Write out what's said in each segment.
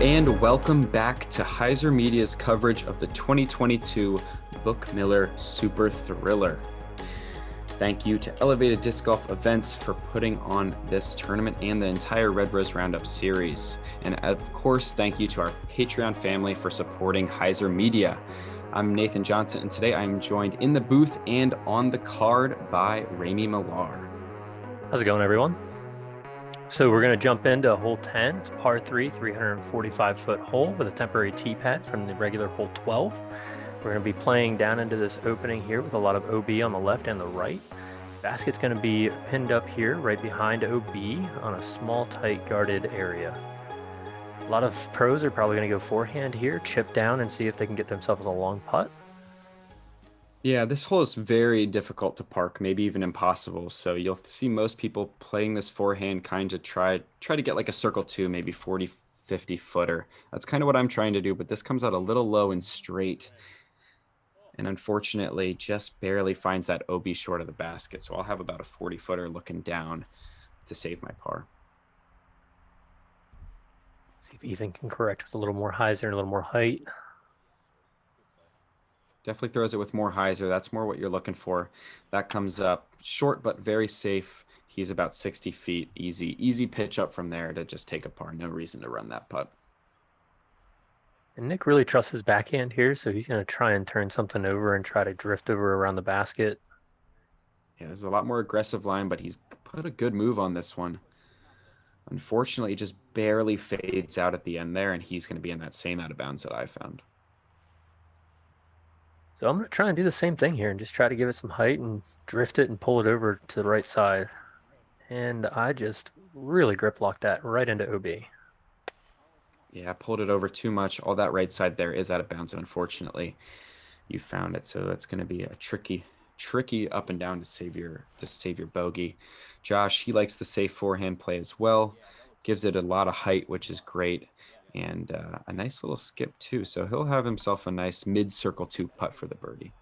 and welcome back to HyzerMedia's coverage of the 2022 Buchmiller SuperThriller. Thank you to Elevated Disc Golf Events for putting on this tournament and the entire Red Rose Roundup series. And of course, thank you to our Patreon family for supporting HyzerMedia. I'm Nathan Johnson, and today I'm joined in the booth and on the card by Ramie Millar. How's it going, everyone? So we're going to jump into hole 10. It's par 3, 345-foot hole with a temporary tee pad from the regular hole 12. We're going to be playing down into this opening here with a lot of OB on the left and the right. Basket's going to be pinned up here right behind OB on a small, tight, guarded area. A lot of pros are probably going to go forehand here, chip down and see if they can get themselves a long putt. Yeah, this hole is very difficult to park, maybe even impossible. So you'll see most people playing this forehand kind of try to get like a circle two, maybe 40, 50 footer. That's kind of what I'm trying to do, but this comes out a little low and straight. And unfortunately, just barely finds that OB short of the basket. So I'll have about a 40 footer looking down to save my par. See if Ethan can correct with a little more hyzer and a little more height. Definitely throws it with more hyzer. That's more what you're looking for. That comes up short, but very safe. He's about 60 feet. Easy pitch up from there to just take a par. No reason to run that putt. And Nick really trusts his backhand here, so he's going to try and turn something over and try to drift over around the basket. Yeah, there's a lot more aggressive line, but he's put a good move on this one. Unfortunately, it just barely fades out at the end there, and he's going to be in that same out of bounds that I found. So I'm going to try and do the same thing here and just try to give it some height and drift it and pull it over to the right side. And I just really grip locked that right into OB. Yeah, I pulled it over too much. All that right side there is out of bounds, and unfortunately, you found it. So that's going to be a tricky up and down to save your bogey. Josh, he likes the safe forehand play as well. Gives it a lot of height, which is great. And a nice little skip too. So he'll have himself a nice mid-circle two putt for the birdie.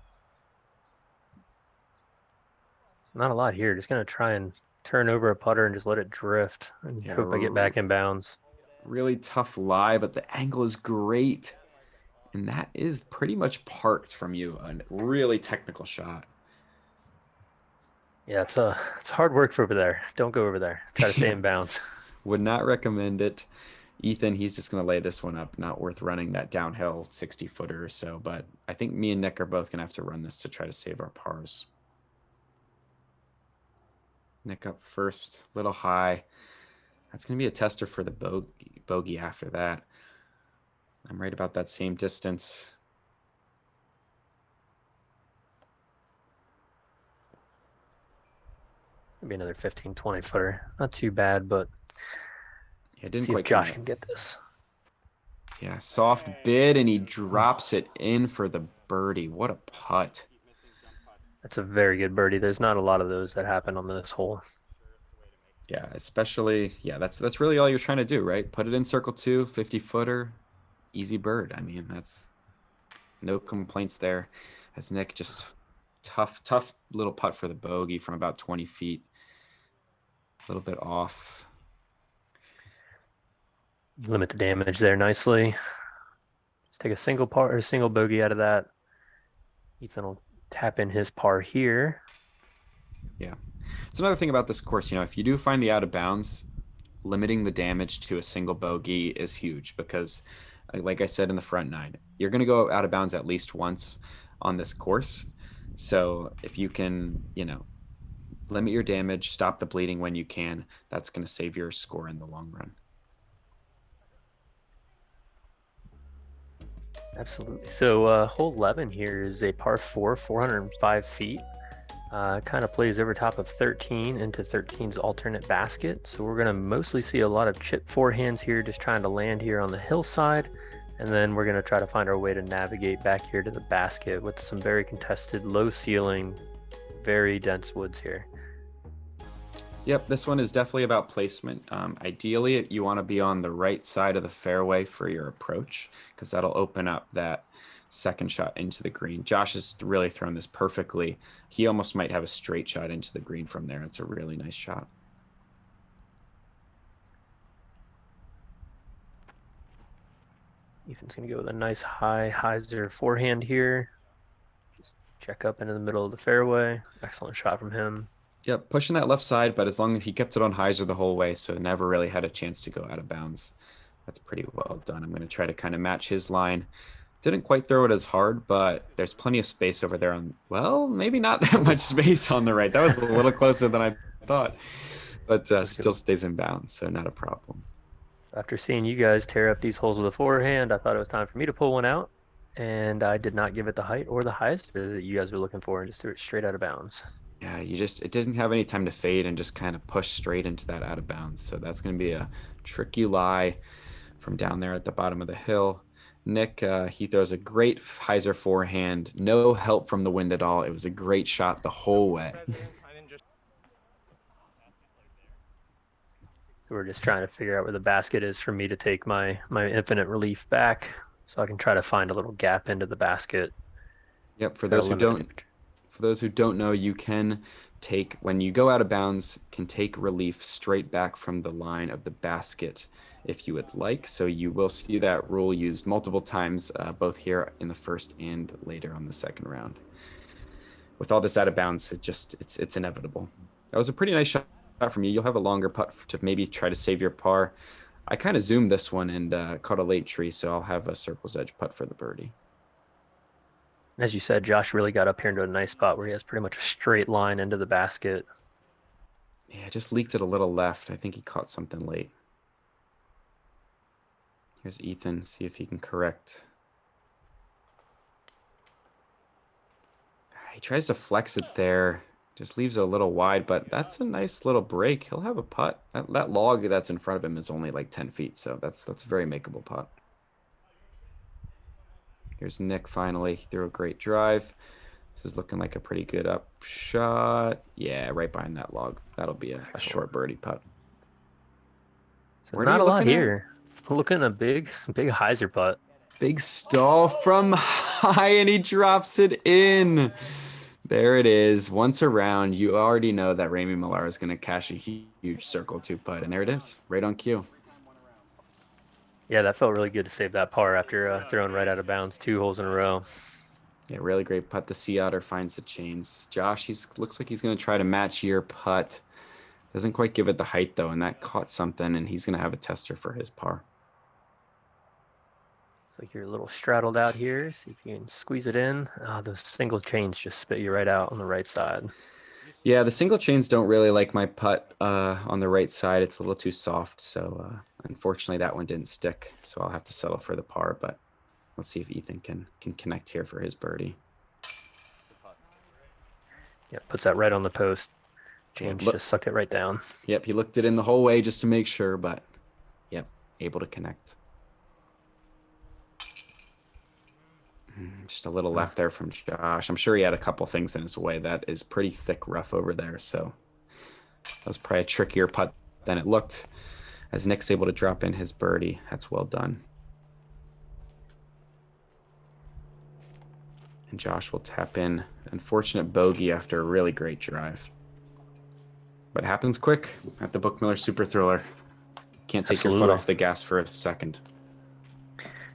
It's not a lot here. Just going to try and turn over a putter and just let it drift and hope I get back in bounds. Really tough lie, but the angle is great. And that is pretty much parked from you. A really technical shot. Yeah, it's hard work for over there. Don't go over there. Try to stay in bounds. Would not recommend it. Ethan, he's just going to lay this one up. Not worth running that downhill 60 footer or so. But I think me and Nick are both going to have to run this to try to save our pars. Nick up first, little high. That's going to be a tester for the bogey after that. I'm right about that same distance. Maybe another 15, 20 footer. Not too bad, but yeah, didn't see quite if Josh can get this. Yeah, soft bid, and he drops it in for the birdie. What a putt. That's a very good birdie. There's not a lot of those that happen on this hole. Yeah, especially, that's really all you're trying to do, right? Put it in circle two, 50 footer, easy bird. I mean, that's no complaints there. As Nick just tough little putt for the bogey from about 20 feet. A little bit off. Limit the damage there nicely. Let's take a single par or a single bogey out of that. Ethan will tap in his par here. Yeah. It's another thing about this course, if you do find the out of bounds, limiting the damage to a single bogey is huge because, like I said in the front nine, you're going to go out of bounds at least once on this course. So if you can, limit your damage, stop the bleeding when you can, that's going to save your score in the long run. Absolutely. So hole 11 here is a par 4, 405 feet. Kind of plays over top of 13 into 13's alternate basket. So we're going to mostly see a lot of chip forehands here, just trying to land here on the hillside. And then we're going to try to find our way to navigate back here to the basket with some very contested, low ceiling, very dense woods here. Yep, this one is definitely about placement. Ideally, you want to be on the right side of the fairway for your approach because that'll open up that second shot into the green. Josh has really thrown this perfectly. He almost might have a straight shot into the green from there. It's a really nice shot. Ethan's going to go with a nice high hyzer forehand here. Just check up into the middle of the fairway. Excellent shot from him. Yep, pushing that left side, but as long as he kept it on hyzer the whole way, so it never really had a chance to go out of bounds. That's pretty well done. I'm going to try to kind of match his line. Didn't quite throw it as hard, but there's plenty of space over there on, well, maybe not that much space on the right. That was a little closer than I thought, but still stays in bounds, so not a problem. After seeing you guys tear up these holes with a forehand, I thought it was time for me to pull one out, and I did not give it the height or the hyzer that you guys were looking for and just threw it straight out of bounds. Yeah, it didn't have any time to fade and just kind of push straight into that out of bounds. So that's going to be a tricky lie from down there at the bottom of the hill. Nick, he throws a great hyzer forehand, no help from the wind at all. It was a great shot the whole way. So we're just trying to figure out where the basket is for me to take my infinite relief back so I can try to find a little gap into the basket. Yep, for those who don't know, you can take, when you go out of bounds, can take relief straight back from the line of the basket if you would like. So you will see that rule used multiple times, both here in the first and later on the second round. With all this out of bounds, it's inevitable. That was a pretty nice shot from you. You'll have a longer putt to maybe try to save your par. I kind of zoomed this one and caught a late tree, so I'll have a circle's edge putt for the birdie. As you said, Josh really got up here into a nice spot where he has pretty much a straight line into the basket. Yeah, just leaked it a little left. I think he caught something late. Here's Ethan, see if he can correct. He tries to flex it there. Just leaves it a little wide, but that's a nice little break. He'll have a putt. That log that's in front of him is only like 10 feet, so that's a very makeable putt. Here's Nick finally. He threw a great drive. This is looking like a pretty good up shot. Yeah, right behind that log. That'll be a short birdie putt. So not a lot here. We're looking at a big hyzer putt. Big stall from high, and he drops it in. There it is. Once around, you already know that Ramie Millar is going to cash a huge circle 2 putt, and there it is, right on cue. Yeah, that felt really good to save that par after throwing right out of bounds 2 holes in a row. Yeah, really great putt. The Sea Otter finds the chains. Josh, looks like he's going to try to match your putt. Doesn't quite give it the height, though, and that caught something, and he's going to have a tester for his par. Looks like you're a little straddled out here. See if you can squeeze it in. Those single chains just spit you right out on the right side. Yeah, the single chains don't really like my putt on the right side. It's a little too soft, so unfortunately that one didn't stick. So I'll have to settle for the par, but let's see if Ethan can connect here for his birdie. Yeah, puts that right on the post. James just sucked it right down. Yep, he looked it in the whole way just to make sure, but yep, able to connect. Just a little left there from Josh. I'm sure he had a couple things in his way. That is pretty thick rough over there, so that was probably a trickier putt than it looked. As Nick's able to drop in his birdie, that's well done. And Josh will tap in. Unfortunate bogey after a really great drive. But it happens quick at the Buchmiller SuperThriller. Can't take your foot off the gas for a second.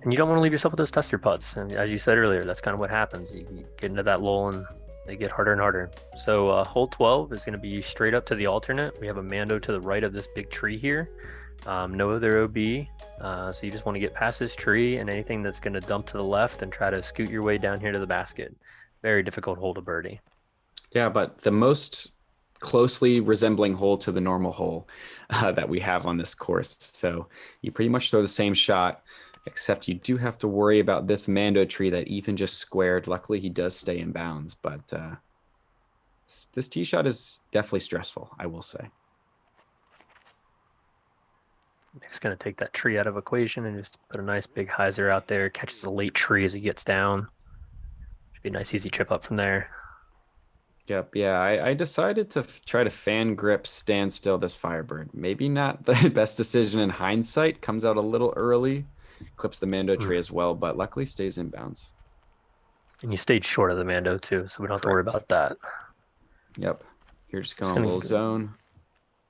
And you don't want to leave yourself with those tester putts. And as you said earlier, that's kind of what happens. You get into that lull and they get harder and harder. So hole 12 is going to be straight up to the alternate. We have a Mando to the right of this big tree here. No other OB. So you just want to get past this tree and anything that's going to dump to the left and try to scoot your way down here to the basket. Very difficult hole to birdie. Yeah, but the most closely resembling hole to the normal hole that we have on this course. So you pretty much throw the same shot, except you do have to worry about this Mando tree that Ethan just squared. Luckily, he does stay in bounds, but this tee shot is definitely stressful, I will say. Nick's going to take that tree out of equation and just put a nice big hyzer out there. Catches a late tree as he gets down. Should be a nice easy chip up from there. Yep, yeah, I decided to try to fan grip standstill this Firebird. Maybe not the best decision in hindsight. Comes out a little early. Clips the Mando tree as well, but luckily stays in bounds. And you stayed short of the Mando too, so we don't have to worry about that. Yep. You're just going a little zone.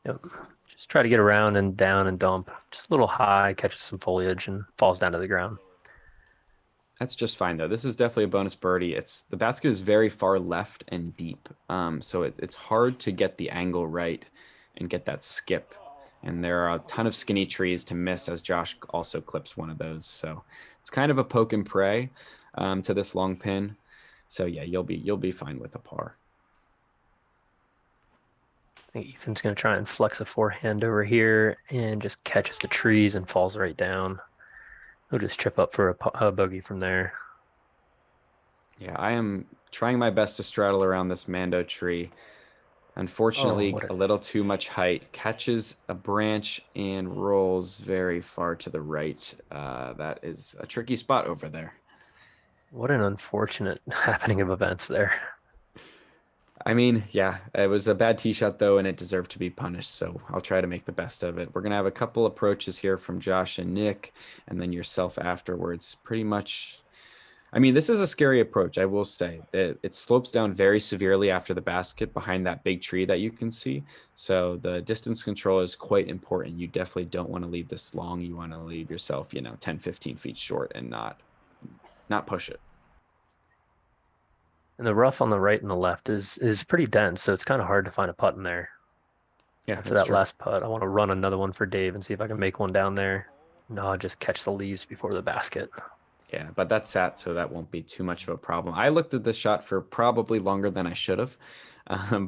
Yep. Just try to get around and down and dump. Just a little high, catches some foliage and falls down to the ground. That's just fine though. This is definitely a bonus birdie. The basket is very far left and deep, so it's hard to get the angle right and get that skip. And there are a ton of skinny trees to miss, as Josh also clips one of those. So it's kind of a poke and pray to this long pin. So yeah, you'll be fine with a par. I think Ethan's going to try and flex a forehand over here and just catches the trees and falls right down. He'll just chip up for a bogey from there. Yeah, I am trying my best to straddle around this Mando tree. Unfortunately, a little too much height. Catches a branch and rolls very far to the right. That is a tricky spot over there. What an unfortunate happening of events there. I mean, yeah, it was a bad tee shot though, and it deserved to be punished. So I'll try to make the best of it. We're gonna have a couple approaches here from Josh and Nick, and then yourself afterwards. Pretty much. I mean, this is a scary approach, I will say. It slopes down very severely after the basket behind that big tree that you can see. So the distance control is quite important. You definitely don't want to leave this long. You want to leave yourself, 10, 15 feet short and not push it. And the rough on the right and the left is pretty dense, so it's kind of hard to find a putt in there. Yeah, after that last putt, I want to run another one for Dave and see if I can make one down there. No, I'll just catch the leaves before the basket. Yeah, but that's sat, so that won't be too much of a problem. I looked at this shot for probably longer than I should have.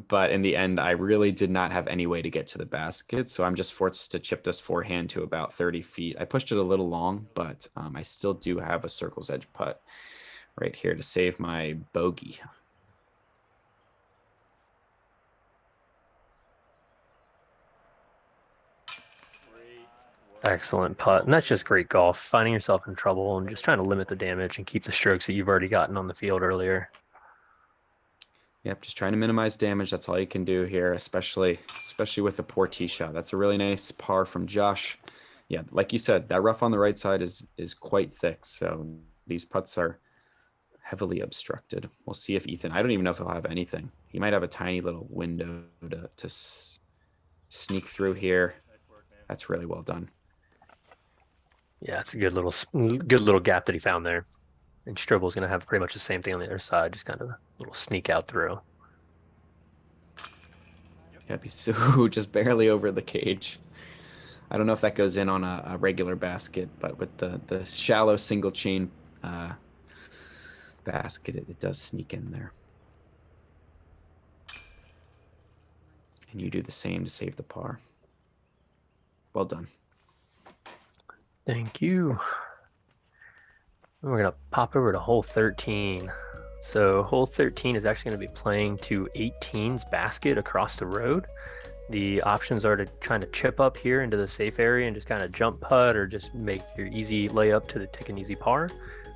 But in the end, I really did not have any way to get to the basket. So I'm just forced to chip this forehand to about 30 feet. I pushed it a little long, but I still do have a circle's edge putt right here to save my bogey. Excellent putt. And that's just great golf, finding yourself in trouble and just trying to limit the damage and keep the strokes that you've already gotten on the field earlier. Yep, just trying to minimize damage. That's all you can do here, especially with the poor tee shot. That's a really nice par from Josh. Yeah, like you said, that rough on the right side is quite thick. So these putts are heavily obstructed. We'll see if Ethan, I don't even know if he'll have anything. He might have a tiny little window to sneak through here. That's really well done. Yeah, it's a good little gap that he found there. And Strobel's going to have pretty much the same thing on the other side, just kind of a little sneak out through. Yep, he's just barely over the cage. I don't know if that goes in on a regular basket, but with the shallow single chain basket, it does sneak in there. And you do the same to save the par. Well done. Thank you. We're going to pop over to hole 13. So hole 13 is actually going to be playing to 18's basket across the road. The options are to try to chip up here into the safe area and just kind of jump putt or just make your easy layup to take an easy par.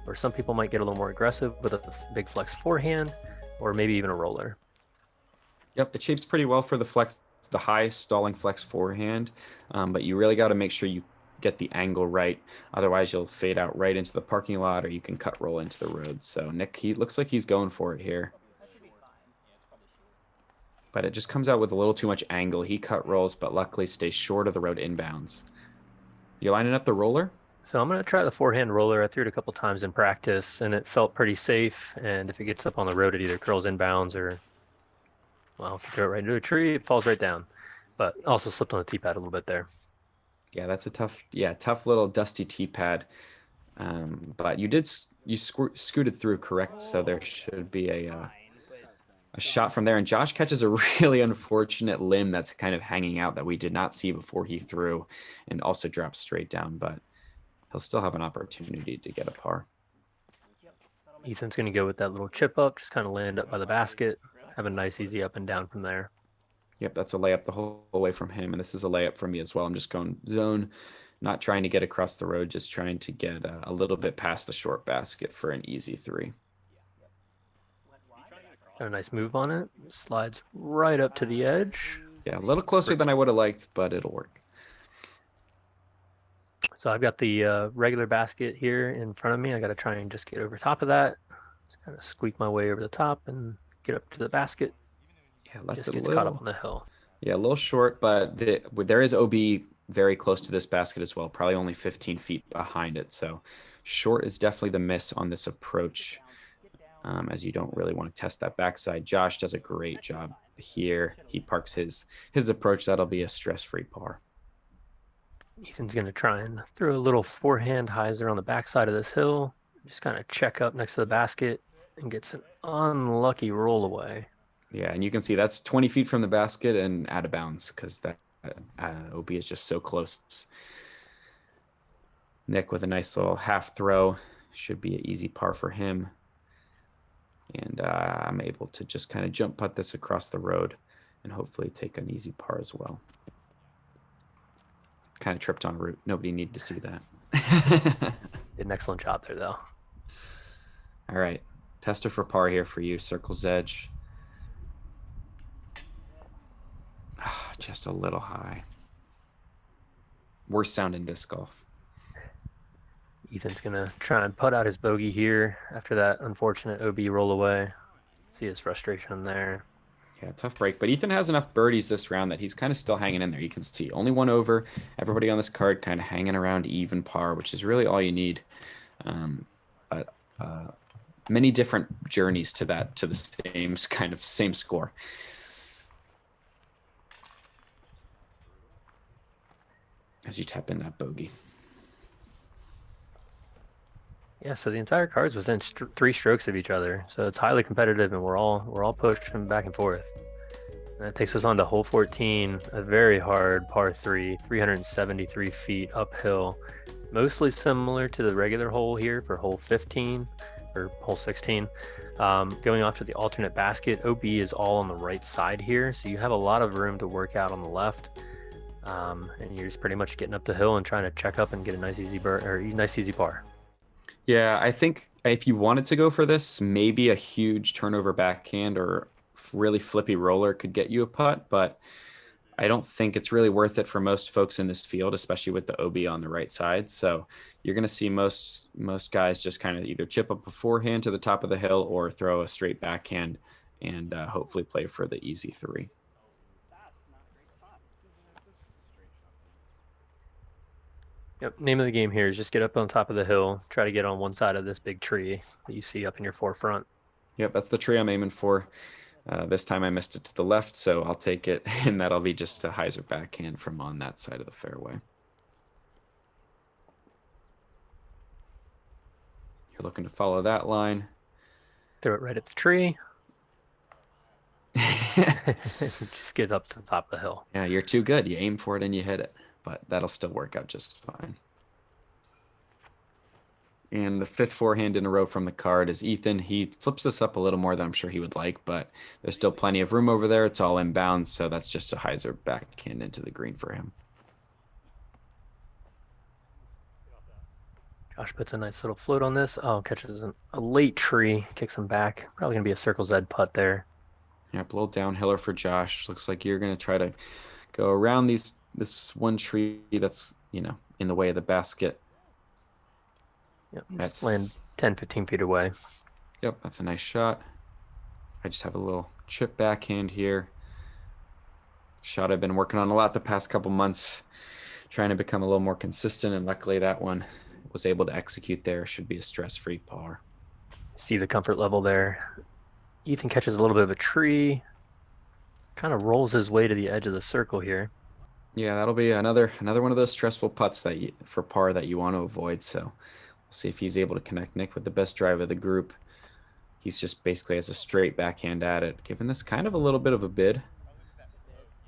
Or some people might get a little more aggressive with a big flex forehand or maybe even a roller. Yep, it shapes pretty well for the high stalling flex forehand, but you really got to make sure you get the angle right. Otherwise, you'll fade out right into the parking lot, or you can cut roll into the road. So Nick, he looks like he's going for it here. But it just comes out with a little too much angle. He cut rolls, but luckily stays short of the road inbounds. You lining up the roller? So I'm going to try the forehand roller. I threw it a couple times in practice, and it felt pretty safe. And if it gets up on the road, it either curls inbounds or, well, if you throw it right into a tree, it falls right down. But also slipped on the tee pad a little bit there. Yeah, that's a tough little dusty tee pad. But you scooted through correct, so there should be a shot from there. And Josh catches a really unfortunate limb that's kind of hanging out that we did not see before he threw, and also drops straight down. But he'll still have an opportunity to get a par. Ethan's going to go with that little chip up, just kind of land up by the basket, have a nice easy up and down from there. Yep, that's a layup the whole way from him, and this is a layup from me as well. I'm just going zone, not trying to get across the road, just trying to get a little bit past the short basket for an easy 3. Got a nice move on it. Slides right up to the edge. Yeah, a little closer than I would have liked, but it'll work. So I've got the regular basket here in front of me. I got to try and just get over top of that. Just kind of squeak my way over the top and get up to the basket. Yeah, just gets caught up on the hill. Yeah, a little short, but there is OB very close to this basket as well, probably only 15 feet behind it. So Short is definitely the miss on this approach, as you don't really want to test that backside. Josh does a great job here. He parks his approach. That'll be a stress-free par. Ethan's going to try and throw a little forehand hyzer on the backside of this hill. Just kind of check up next to the basket and gets an unlucky roll away. Yeah, and you can see that's 20 feet from the basket and out of bounds because that OB is just so close. Nick with a nice little half throw. Should be an easy par for him. And I'm able to just kind of jump putt this across the road and hopefully take an easy par as well. Kind of tripped on route. Nobody needed to see that. Did an excellent job there, though. All right. Tester for par here for you. Circle's edge. Just a little high. Worst sound in disc golf. Ethan's going to try and putt out his bogey here after that unfortunate OB roll away. See his frustration there. Yeah, tough break. But Ethan has enough birdies this round that he's kind of still hanging in there. You can see only one over. Everybody on this card kind of hanging around even par, which is really all you need. But many different journeys to the same score. As you tap in that bogey. Yeah, so the entire card's within 3 strokes of each other, so it's highly competitive, and we're all pushing back and forth. And that takes us on to hole 14, a very hard par 3, 373 feet uphill, mostly similar to the regular hole here for hole 15 or hole 16. Going off to the alternate basket, OB is all on the right side here, so you have a lot of room to work out on the left. And you're just pretty much getting up the hill and trying to check up and get a nice easy par. Yeah, I think if you wanted to go for this, maybe a huge turnover backhand or really flippy roller could get you a putt, but I don't think it's really worth it for most folks in this field, especially with the OB on the right side. So you're going to see most guys just kind of either chip up beforehand to the top of the hill or throw a straight backhand and hopefully play for the easy 3. Yep, name of the game here is just get up on top of the hill, try to get on one side of this big tree that you see up in your forefront. Yep, that's the tree I'm aiming for. This time I missed it to the left, so I'll take it, and that'll be just a hyzer backhand from on that side of the fairway. You're looking to follow that line. Throw it right at the tree. Just get up to the top of the hill. Yeah, you're too good. You aim for it and you hit it. But that'll still work out just fine. And the 5th forehand in a row from the card is Ethan. He flips this up a little more than I'm sure he would like, but there's still plenty of room over there. It's all inbounds, so that's just a hyzer backhand into the green for him. Josh puts a nice little float on this. Oh, catches a late tree, kicks him back. Probably going to be a circle's ed putt there. Yep, a little downhiller for Josh. Looks like you're going to try to go around this one tree that's, in the way of the basket. Yep, that's land 10, 15 feet away. Yep, that's a nice shot. I just have a little chip backhand here. Shot I've been working on a lot the past couple months, trying to become a little more consistent, and luckily that one was able to execute there. Should be a stress-free par. See the comfort level there. Ethan catches a little bit of a tree, kind of rolls his way to the edge of the circle here. Yeah, that'll be another one of those stressful putts for par that you want to avoid. So we'll see if he's able to connect. Nick with the best drive of the group. He's just basically has a straight backhand at it, giving this kind of a little bit of a bid.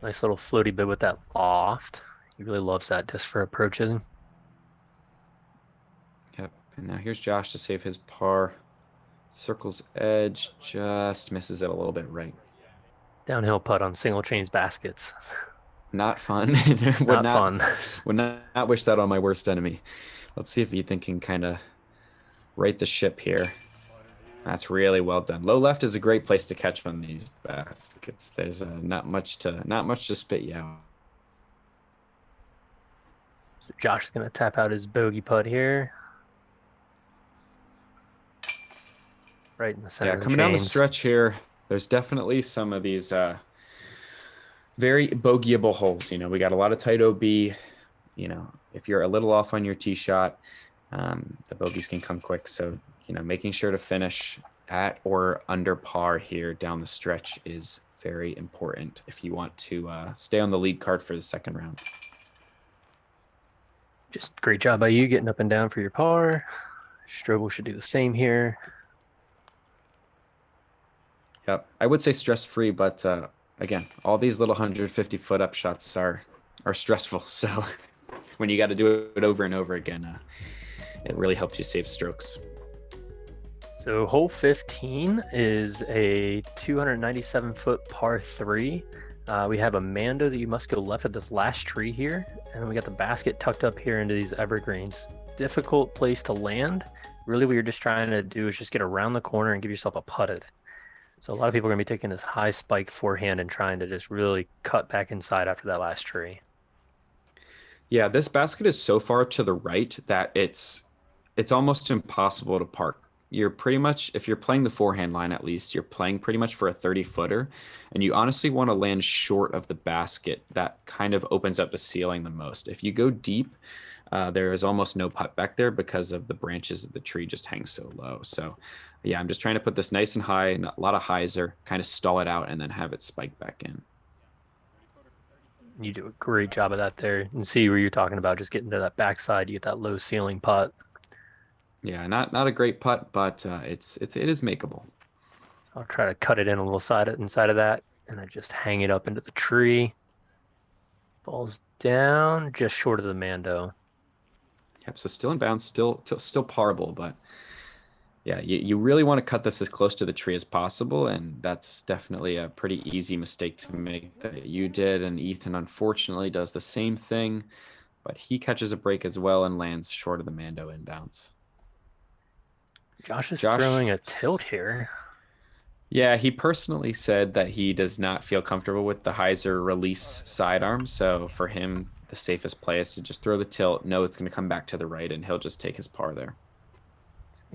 Nice little floaty bid with that loft. He really loves that disc for approaches. Yep, and now here's Josh to save his par. Circle's edge, just misses it a little bit right. Downhill putt on single chains baskets. Not fun. Not fun. Would not wish that on my worst enemy. Let's see if Ethan can kind of right the ship here. That's really well done. Low left is a great place to catch on these baskets. There's not much to spit you out. So Josh is going to tap out his bogey putt here. Right in the center. Yeah, coming down the stretch here, there's definitely some of these very bogeyable holes. We got a lot of tight OB. If you're a little off on your tee shot, The bogeys can come quick. So, making sure to finish at or under par here down the stretch is very important if you want to stay on the lead card for the second round. Just great job by you getting up and down for your par. Strobel should do the same here. Yep, I would say stress-free, but again, all these little 150-foot up shots are stressful. So when you got to do it over and over again, it really helps you save strokes. So hole 15 is a 297-foot par 3. We have a mando that you must go left of this last tree here, and we got the basket tucked up here into these evergreens. Difficult place to land. Really what you're just trying to do is just get around the corner and give yourself a putt at it. So a lot of people are going to be taking this high spike forehand and trying to just really cut back inside after that last tree. Yeah, this basket is so far to the right that it's almost impossible to park. You're pretty much, if you're playing the forehand line at least, you're playing pretty much for a 30-footer, and you honestly want to land short of the basket. That kind of opens up the ceiling the most. If you go deep, there is almost no putt back there because of the branches of the tree just hang so low. So yeah, I'm just trying to put this nice and high, a lot of hyzer, kind of stall it out and then have it spike back in. You do a great job of that there. And see where you're talking about just getting to that backside, you get that low ceiling putt. Yeah, not a great putt, but it is makeable. I'll try to cut it in a little inside of that, and I just hang it up into the tree. Falls down just short of the mando. Yep, so still in bounds, still parable, but yeah, you really want to cut this as close to the tree as possible, and that's definitely a pretty easy mistake to make that you did, and Ethan unfortunately does the same thing, but he catches a break as well and lands short of the mando in bounds. Josh is throwing a tilt here. Yeah, he personally said that he does not feel comfortable with the hyzer release sidearm, so for him, the safest play is to just throw the tilt, know it's going to come back to the right, and he'll just take his par there.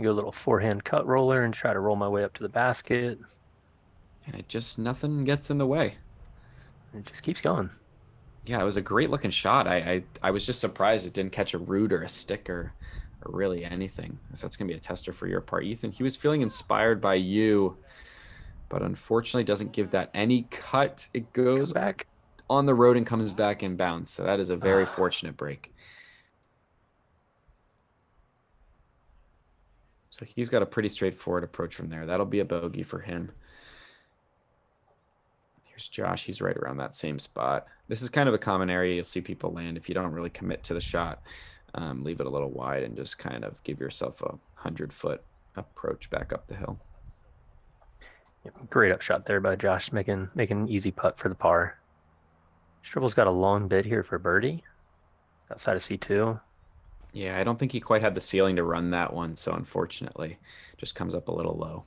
Go a little forehand cut roller and try to roll my way up to the basket. And nothing gets in the way. It just keeps going. Yeah, it was a great looking shot. I was just surprised it didn't catch a root or a stick or really anything. So that's going to be a tester for your part. Ethan, he was feeling inspired by you, but unfortunately doesn't give that any cut. It goes back on the road and comes back in bounds. So that is a very fortunate break. So he's got a pretty straightforward approach from there. That'll be a bogey for him. Here's Josh. He's right around that same spot. This is kind of a common area you'll see people land if you don't really commit to the shot. Leave it a little wide and just kind of give yourself a 100-foot approach back up the hill. Great upshot there by Josh, making an easy putt for the par. Strobel's got a long bid here for birdie. Outside of C2. Yeah, I don't think he quite had the ceiling to run that one, so unfortunately, just comes up a little low.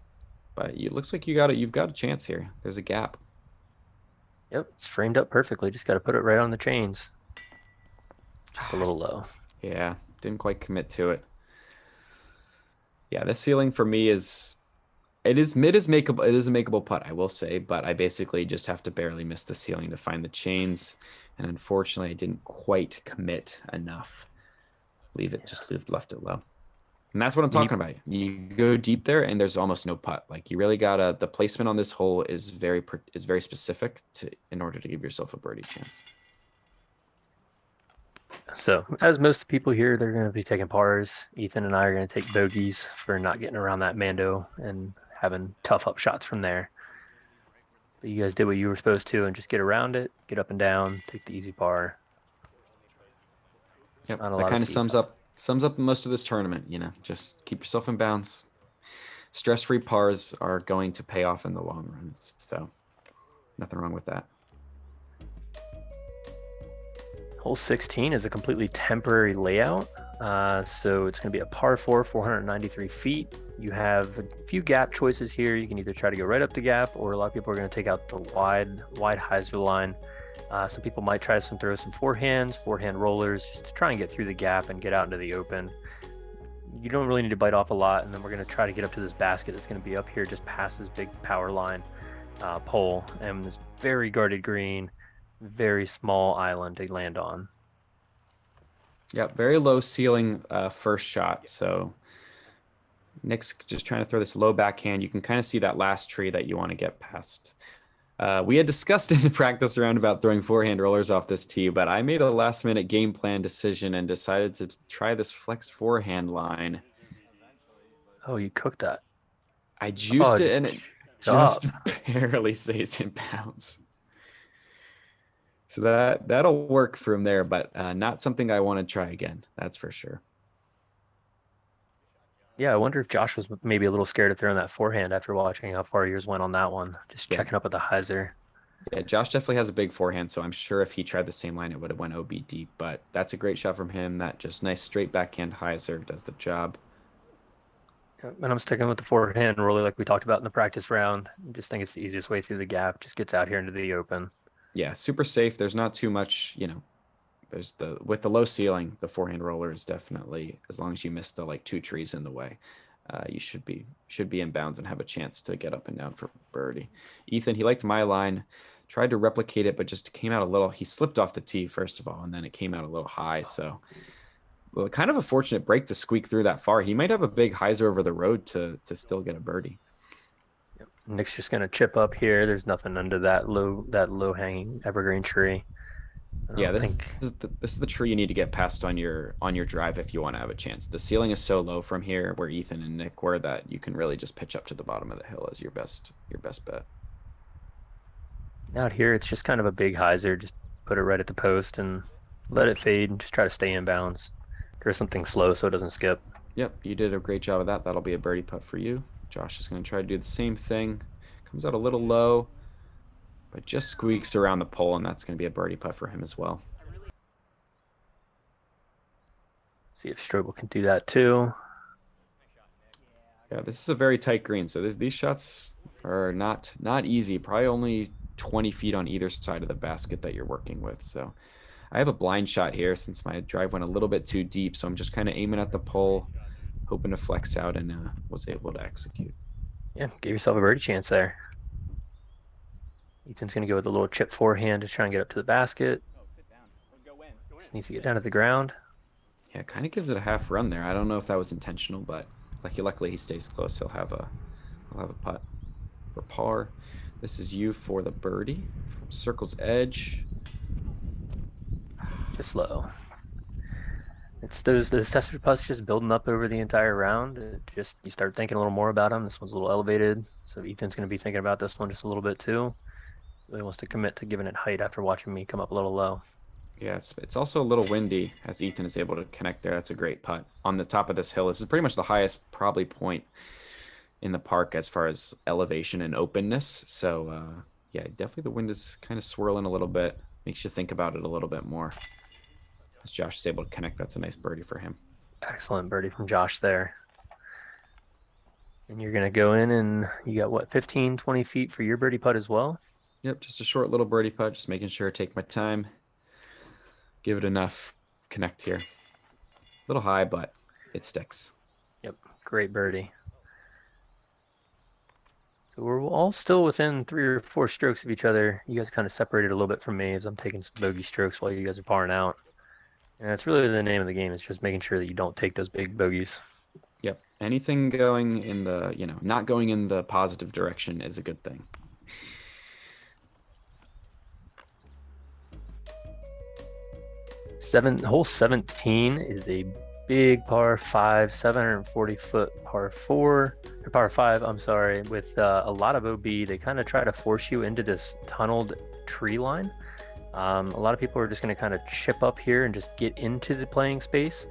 But it looks like you've got a chance here. There's a gap. Yep, it's framed up perfectly. Just got to put it right on the chains. Just a little low. Yeah, didn't quite commit to it. Yeah, this ceiling for me is makeable. It is a makeable putt, I will say, but I basically just have to barely miss the ceiling to find the chains, and unfortunately, I didn't quite commit enough. Left it low. And that's what I'm talking about. You go deep there and there's almost no putt. Like you really the placement on this hole is very specific in order to give yourself a birdie chance. So as most people here, they're going to be taking pars. Ethan and I are going to take bogeys for not getting around that mando and having tough up shots from there. But you guys did what you were supposed to and just get around it, get up and down, take the easy par. Yep, that kind of sums up most of this tournament. Just keep yourself in bounds. Stress-free pars are going to pay off in the long run, so nothing wrong with that. Hole 16 is a completely temporary layout, so it's going to be a par 4, 493 feet. You have a few gap choices here. You can either try to go right up the gap, or a lot of people are going to take out the wide hyzer line. Some people might try to throw some forehand rollers just to try and get through the gap and get out into the open. You don't really need to bite off a lot, and then we're going to try to get up to this basket that's going to be up here just past this big power line pole, and this very guarded green, very small island to land on. Yeah, very low ceiling first shot. So Nick's just trying to throw this low backhand. You can kind of see that last tree that you want to get past. We had discussed in the practice round about throwing forehand rollers off this tee, but I made a last minute game plan decision and decided to try this flex forehand line. Oh, you cooked that. I Oh, juiced it just and it up. just barely stays in bounds. So that'll work from there, but not something I want to try again. That's for sure. Yeah, I wonder if Josh was maybe a little scared of throwing that forehand after watching how far yours went on that one. Just Yeah, checking up with the hyzer. yeah. Josh definitely has a big forehand, so I'm sure if he tried the same line, it would have went OB deep. But that's a great shot from him. That just nice straight backhand hyzer does the job. And I'm sticking with the forehand really like we talked about in the practice round. I just think it's the easiest way through the gap. Just gets out here into the open. Yeah, super safe. There's not too much, there's with the low ceiling, the forehand roller is definitely, as long as you miss the like two trees in the way, you should be in bounds and have a chance to get up and down for birdie. Ethan, he liked my line, tried to replicate it, but just came out a little. He slipped off the tee first of all, and then it came out a little high. So, well, kind of a fortunate break to squeak through that far. He might have a big hyzer over the road to still get a birdie. Yep. Nick's just gonna chip up here. There's nothing under that low hanging evergreen tree. I Yeah, don't this think. is the tree you need to get past on your drive if you want to have a chance. The ceiling is so low from here where Ethan and Nick were that you can really just pitch up to the bottom of the hill as your best bet. Out here, it's just kind of a big hyzer. Just put it right at the post and let it fade and just try to stay in bounds. There's something slow so it doesn't skip. Yep, you did a great job of that. That'll be a birdie putt for you. Josh is going to try to do the same thing. Comes out a little low, but just squeaks around the pole, and that's going to be a birdie putt for him as well. See if Strobel can do that too. Yeah, this is a very tight green, so these shots are not easy. Probably only 20 feet on either side of the basket that you're working with. So I have a blind shot here since my drive went a little bit too deep. So I'm just kind of aiming at the pole, hoping to flex out, and was able to execute. Yeah, give yourself a birdie chance there. Ethan's going to go with a little chip forehand to try and get up to the basket. Just needs to get down to the ground. Yeah, kind of gives it a half run there. I don't know if that was intentional, but luckily he stays close. He'll have a putt for par. This is you for the birdie from circle's edge. Just low. It's those tester putts just building up over the entire round. Just you start thinking a little more about them. This one's a little elevated, so Ethan's going to be thinking about this one just a little bit too. Really wants to commit to giving it height after watching me come up a little low. Yeah, it's also a little windy as Ethan is able to connect there. That's a great putt on the top of this hill. This is pretty much the highest probably point in the park as far as elevation and openness. So yeah, definitely the wind is kind of swirling a little bit. Makes you think about it a little bit more. As Josh is able to connect, that's a nice birdie for him. Excellent birdie from Josh there. And you're going to go in and you got what, 15, 20 feet for your birdie putt as well? Yep, just a short little birdie putt, just making sure I take my time. Give it enough connect here. A little high, but it sticks. Yep, great birdie. So we're all still within 3 or 4 strokes of each other. You guys kind of separated a little bit from me as I'm taking some bogey strokes while you guys are parring out. And that's really the name of the game. It's just making sure that you don't take those big bogeys. Yep. Anything going in the, not going in the positive direction is a good thing. Hole 17 is a big par 5, 740-foot par 4, or par 5, I'm sorry, with a lot of OB. They kind of try to force you into this tunneled tree line. A lot of people are just going to kind of chip up here and just get into the playing space.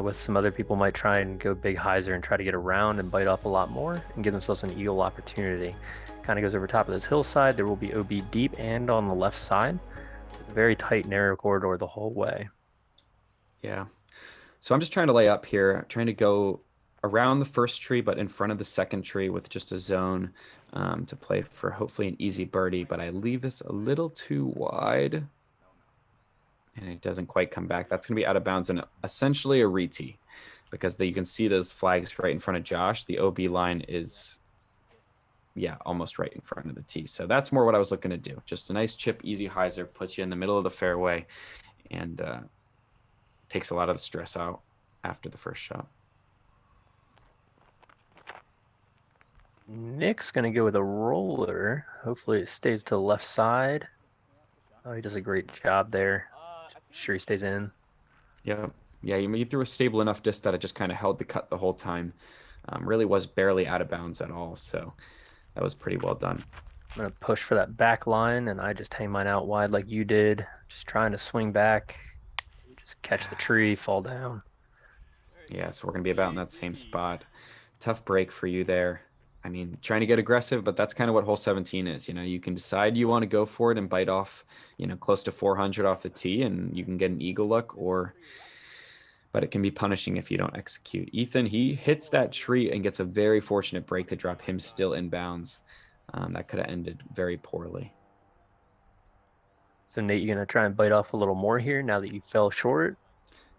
With some other people might try and go big hyzer and try to get around and bite off a lot more and give themselves an eagle opportunity. Kind of goes over top of this hillside. There will be OB deep and on the left side. Very tight, narrow corridor the whole way. Yeah. So I'm just trying to lay up here, trying to go around the first tree, but in front of the second tree with just a zone to play for hopefully an easy birdie. But I leave this a little too wide, and it doesn't quite come back. That's going to be out of bounds and essentially a re-tee because you can see those flags right in front of Josh. The OB line is, yeah, almost right in front of the tee. So that's more what I was looking to do. Just a nice chip, easy hyzer, puts you in the middle of the fairway, and takes a lot of the stress out after the first shot. Nick's going to go with a roller. Hopefully it stays to the left side. Oh, he does a great job there. Sure he stays in. Yeah, he threw a stable enough disc that it just kind of held the cut the whole time. Really was barely out of bounds at all, so that was pretty well done. I'm going to push for that back line, and I just hang mine out wide like you did. Just trying to swing back, just catch the tree, fall down. Yeah, so we're going to be about in that same spot. Tough break for you there. I mean, trying to get aggressive, but that's kind of what hole 17 is. You know, you can decide you want to go for it and bite off, you know, close to 400 off the tee, and you can get an eagle look, but it can be punishing if you don't execute. Ethan, he hits that tree and gets a very fortunate break to drop him still in bounds. That could have ended very poorly. So Nate, you going to try and bite off a little more here now that you fell short?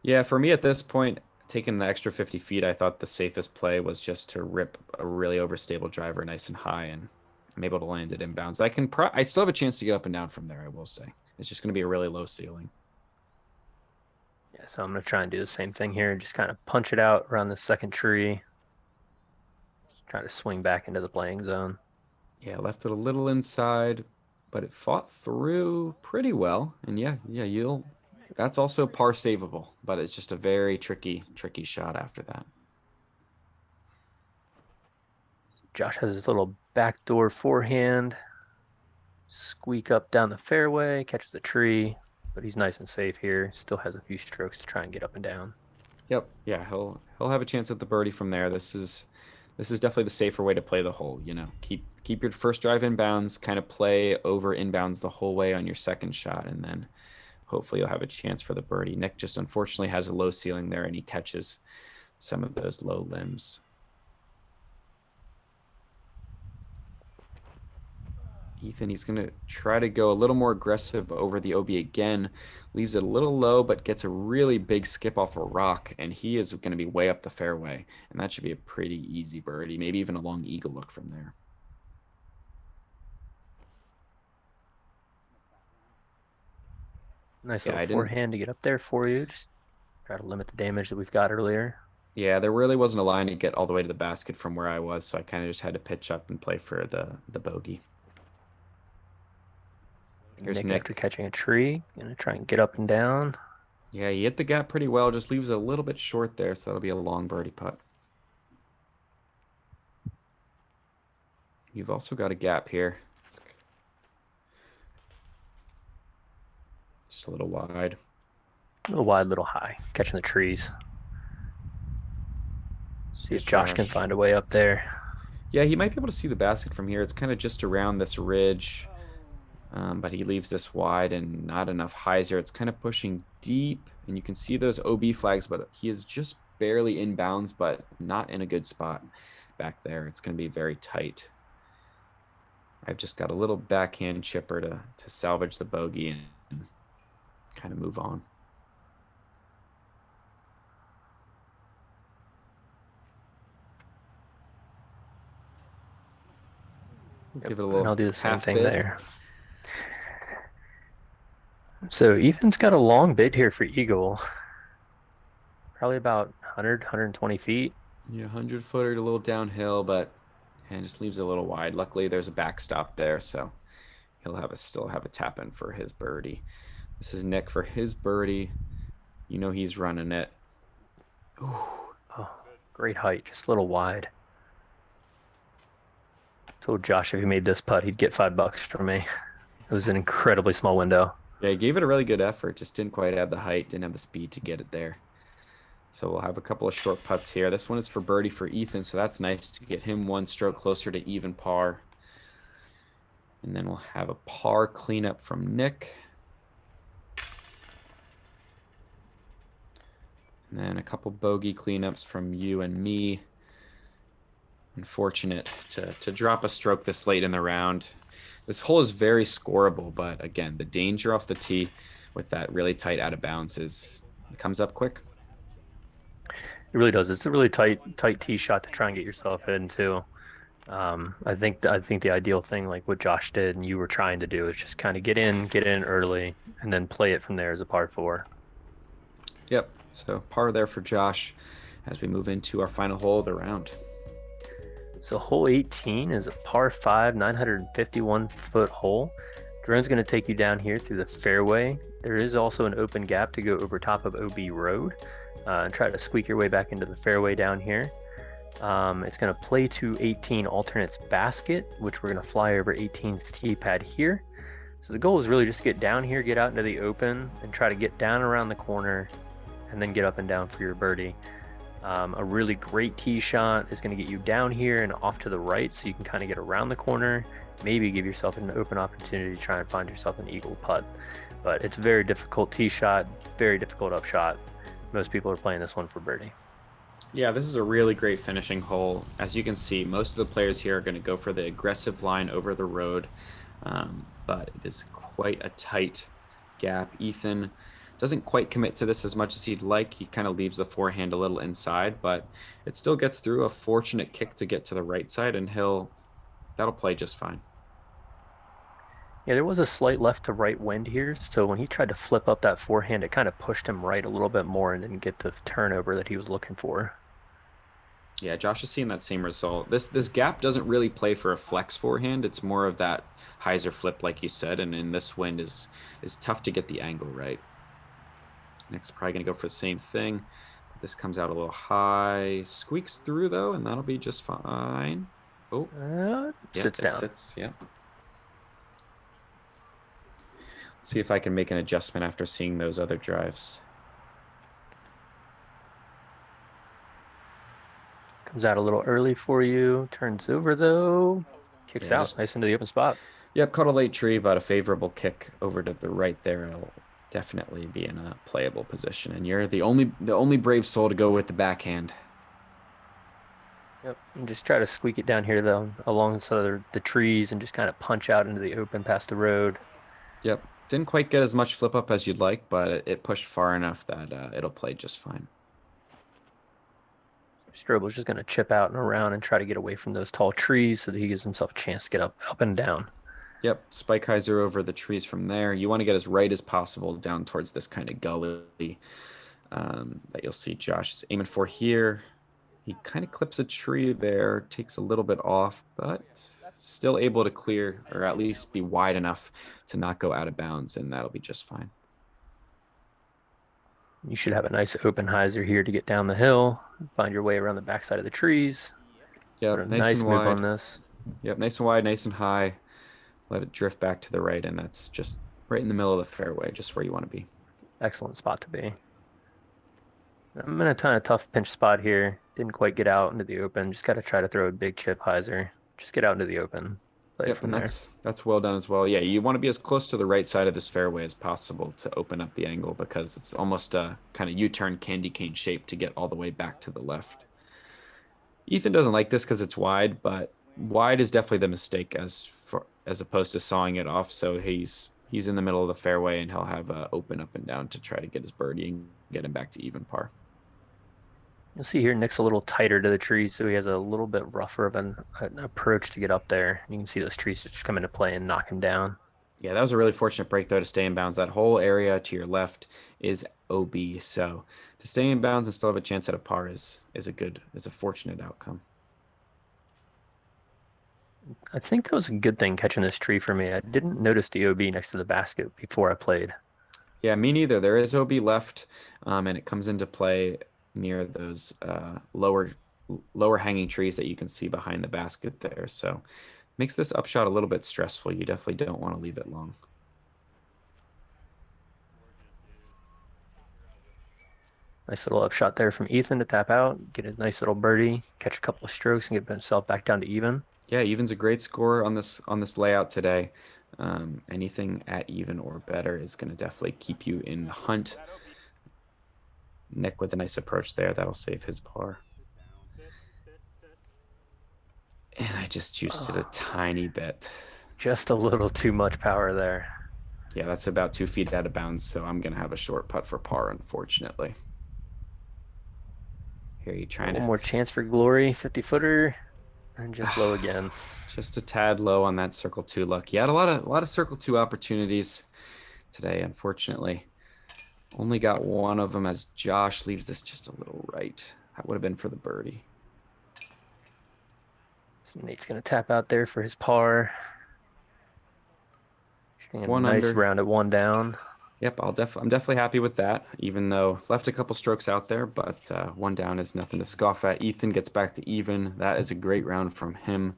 Yeah, for me at this point, taking the extra 50 feet, I thought the safest play was just to rip a really overstable driver nice and high, and I'm able to land it in bounds. I still have a chance to get up and down from there, I will say. It's just going to be a really low ceiling. Yeah, so I'm going to try and do the same thing here. Just kind of punch it out around the second tree. Just try to swing back into the playing zone. Yeah, left it a little inside, but it fought through pretty well. And yeah, that's also par savable, but it's just a very tricky shot after that. Josh has his little backdoor forehand. Squeak up down the fairway, catches the tree, but he's nice and safe here. Still has a few strokes to try and get up and down. Yep. Yeah, he'll have a chance at the birdie from there. This is definitely the safer way to play the hole. You know, keep your first drive in bounds, kind of play over inbounds the whole way on your second shot, and then hopefully you'll have a chance for the birdie. Nick just unfortunately has a low ceiling there, and he catches some of those low limbs. Ethan, he's going to try to go a little more aggressive over the OB again. Leaves it a little low, but gets a really big skip off a rock, and he is going to be way up the fairway. And that should be a pretty easy birdie, maybe even a long eagle look from there. Nice little forehand to get up there for you. Just try to limit the damage that we've got earlier. Yeah, there really wasn't a line to get all the way to the basket from where I was, so I kind of just had to pitch up and play for the bogey. Here's Nick after catching a tree. Gonna try and get up and down. Yeah, he hit the gap pretty well. Just leaves a little bit short there, so that'll be a long birdie putt. You've also got a gap here. Just a little wide. A little wide, a little high. Catching the trees. See if Josh can find a way up there. Yeah, he might be able to see the basket from here. It's kind of just around this ridge. But he leaves this wide and not enough hyzer. It's kind of pushing deep, and you can see those OB flags, but he is just barely in bounds, but not in a good spot back there. It's going to be very tight. I've just got a little backhand chipper to salvage the bogey and kind of move on. Give it a little. I'll do the same thing bit there. So Ethan's got a long bid here for eagle. Probably about 100, 120 feet. Yeah, 100-footer, a little downhill, but and just leaves it a little wide. Luckily, there's a backstop there, so he'll still have a tap in for his birdie. This is Nick for his birdie. You know he's running it. Ooh. Oh, great height, just a little wide. Told Josh if he made this putt, he'd get $5 from me. It was an incredibly small window. Yeah, he gave it a really good effort. Just didn't quite have the height, didn't have the speed to get it there. So we'll have a couple of short putts here. This one is for birdie for Ethan, so that's nice to get him one stroke closer to even par. And then we'll have a par cleanup from Nick. And then a couple bogey cleanups from you and me. Unfortunate to drop a stroke this late in the round. This hole is very scoreable, but again, the danger off the tee with that really tight out of bounds it comes up quick. It really does. It's a really tight tee shot to try and get yourself into. I think the ideal thing, like what Josh did and you were trying to do, is just kind of get in early, and then play it from there as a par 4. Yep. So par there for Josh as we move into our final hole of the round. So hole 18 is a par 5, 951-foot hole. Drone's going to take you down here through the fairway. There is also an open gap to go over top of OB Road and try to squeak your way back into the fairway down here. It's going to play to 18 alternates basket, which we're going to fly over 18's tee pad here. So the goal is really just to get down here, get out into the open, and try to get down around the corner, and then get up and down for your birdie. A really great tee shot is going to get you down here and off to the right, so you can kind of get around the corner, maybe give yourself an open opportunity to try and find yourself an eagle putt. But it's a very difficult tee shot, very difficult up shot. Most people are playing this one for birdie. Yeah, this is a really great finishing hole. As you can see, most of the players here are going to go for the aggressive line over the road, but it is quite a tight gap. Ethan doesn't quite commit to this as much as he'd like. He kind of leaves the forehand a little inside, but it still gets through. A fortunate kick to get to the right side, and that'll play just fine. Yeah, there was a slight left to right wind here, so when he tried to flip up that forehand, it kind of pushed him right a little bit more and didn't get the turnover that he was looking for. Yeah, Josh is seeing that same result. This gap doesn't really play for a flex forehand. It's more of that hyzer flip, like you said, and in this wind is tough to get the angle right. Next, probably going to go for the same thing. This comes out a little high. Squeaks through, though, and that'll be just fine. Oh. Sits down. Sits, yeah. Let's see if I can make an adjustment after seeing those other drives. Comes out a little early for you. Turns over, though. Kicks out. Nice into the open spot. Yep, caught a late tree, but a favorable kick over to the right there. It'll definitely be in a playable position, and you're the only brave soul to go with the backhand. Yep, and just try to squeak it down here though, alongside the trees, and just kind of punch out into the open past the road. Yep, didn't quite get as much flip up as you'd like, but it pushed far enough that it'll play just fine. Strobel's just going to chip out and around and try to get away from those tall trees so that he gives himself a chance to get up and down. Yep, spike hyzer over the trees from there. You want to get as right as possible down towards this kind of gully that you'll see Josh is aiming for here. He kind of clips a tree there, takes a little bit off, but still able to clear, or at least be wide enough to not go out of bounds, and that'll be just fine. You should have a nice open hyzer here to get down the hill, find your way around the backside of the trees. Yep, nice move on this. Yep, nice and wide, nice and high. Let it drift back to the right, and that's just right in the middle of the fairway, just where you want to be. Excellent spot to be. I'm in a kind of tough pinch spot here. Didn't quite get out into the open. Just got to try to throw a big chip hyzer. Just get out into the open. Yep, and that's well done as well. Yeah, you want to be as close to the right side of this fairway as possible to open up the angle, because it's almost a kind of U-turn candy cane shape to get all the way back to the left. Ethan doesn't like this because it's wide, but wide is definitely the mistake as opposed to sawing it off. So he's in the middle of the fairway, and he'll have open up and down to try to get his birdie and get him back to even par. You'll see here Nick's a little tighter to the trees, so he has a little bit rougher of an approach to get up there. You can see those trees just come into play and knock him down. Yeah, that was a really fortunate break, though, to stay in bounds. That whole area to your left is OB, so to stay in bounds and still have a chance at a par is a fortunate outcome. I think that was a good thing catching this tree for me. I didn't notice the OB next to the basket before I played. Yeah, me neither. There is OB left, and it comes into play near those lower hanging trees that you can see behind the basket there. So makes this upshot a little bit stressful. You definitely don't want to leave it long. Nice little upshot there from Ethan to tap out, get a nice little birdie, catch a couple of strokes, and get himself back down to even. Yeah, even's a great score on this layout today. Anything at even or better is going to definitely keep you in the hunt. Nick with a nice approach there. That'll save his par. And I just juiced it a tiny bit. Just a little too much power there. Yeah, that's about 2 feet out of bounds, so I'm going to have a short putt for par, unfortunately. Here you trying One more chance for glory, 50-footer, and just low again. Just a tad low on that circle 2 luck. You had a lot of circle 2 opportunities today, unfortunately. Only got one of them as Josh leaves this just a little right. That would have been for the birdie. So Nate's going to tap out there for his par. One nice under. round at 1 down. Yep, I'm definitely happy with that, even though left a couple strokes out there, but 1 down is nothing to scoff at. Ethan gets back to even. That is a great round from him.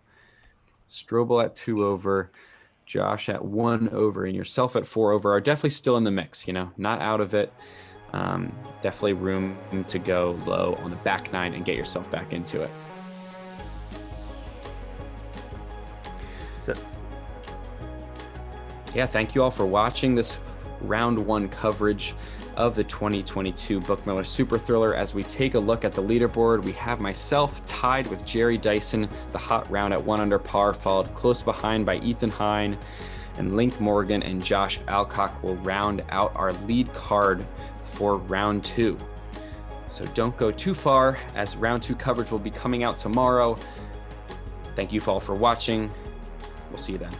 Strobel at 2 over, Josh at 1 over, and yourself at 4 over are definitely still in the mix, not out of it. Definitely room to go low on the back 9 and get yourself back into it. So, yeah, thank you all for watching this round 1 coverage of the 2022 Buchmiller SuperThriller. As we take a look at the leaderboard, we have myself tied with Jerry Dyson, the hot round at 1 under par, followed close behind by Ethan Hine, and Link Morgan and Josh Alcock will round out our lead card for round 2. So don't go too far, as round 2 coverage will be coming out tomorrow. Thank you all for watching. We'll see you then.